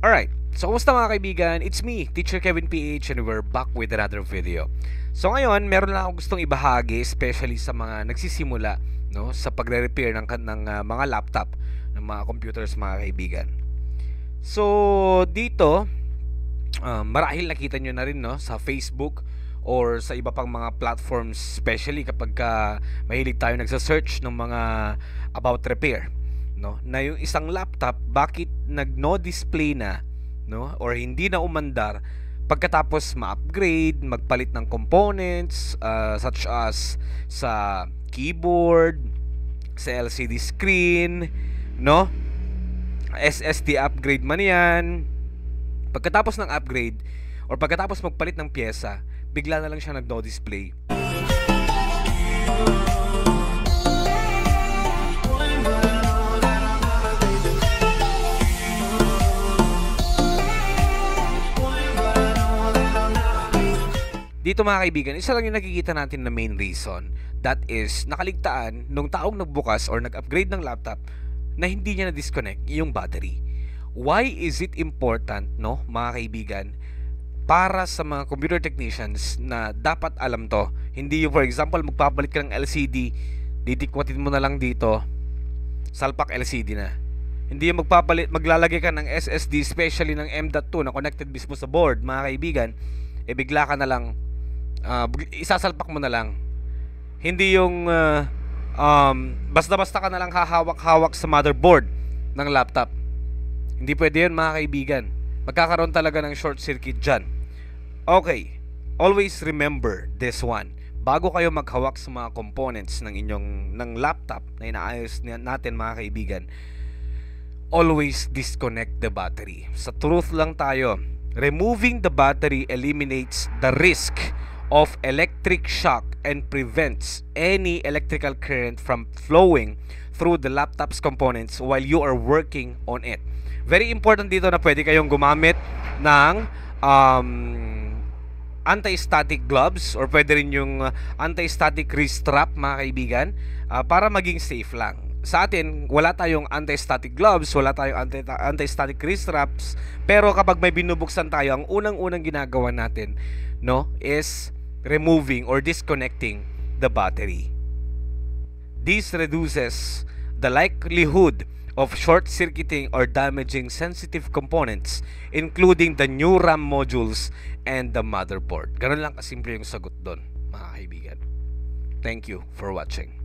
Alright, so kumusta mga kaibigan? It's me, Teacher Kevin PH, and we're back with another video. So ngayon, meron lang akong gustong ibahagi, especially sa mga nagsisimula sa pagre-repair ng mga laptop, ng mga computers mga kaibigan. So dito, marahil nakita nyo na rin sa Facebook or sa iba pang mga platforms, especially kapag mahilig tayo nagsa-search ng mga about repair. Na yung isang laptop bakit nag-no display na or hindi na umandar pagkatapos ma-upgrade, magpalit ng components such as sa keyboard, sa LCD screen, SSD upgrade man yan. Pagkatapos ng upgrade or pagkatapos magpalit ng pyesa, bigla na lang siya nag-no display. Dito mga kaibigan, isa lang yung nakikita natin na main reason. That is, nakaligtaan nung taong nagbukas or nag-upgrade ng laptop na hindi niya na-disconnect yung battery. Why is it important, mga kaibigan, para sa mga computer technicians na dapat alam to? Hindi yung, for example, magpapalit ka ng LCD, didikwatin mo na lang dito, salpak LCD na. Hindi yung maglalagay ka ng SSD, especially ng M.2 na connected mismo sa board, mga kaibigan, bigla ka na lang isasalpak mo na lang. Hindi yung basta-basta ka na lang hahawak-hawak sa motherboard ng laptop. Hindi pwede yun mga kaibigan. Magkakaroon talaga ng short circuit dyan. Okay, always remember this one. Bago kayo maghawak sa mga components ng laptop na inaayos natin mga kaibigan, always disconnect the battery. Sa truth lang tayo, removing the battery eliminates the risk of electric shock and prevents any electrical current from flowing through the laptop's components while you are working on it. Very important dito na pwede kayong gumamit ng anti-static gloves or pwede rin yung anti-static wrist strap mga kaibigan para maging safe lang. Sa atin, wala tayong anti-static gloves, wala tayong anti-static wrist straps, pero kapag may binubuksan tayo, ang unang-unang ginagawa natin is removing or disconnecting the battery. This reduces the likelihood of short-circuiting or damaging sensitive components, including the new RAM modules and the motherboard. Ganun lang kasimple yung sagot doon, mga kaibigan. Thank you for watching.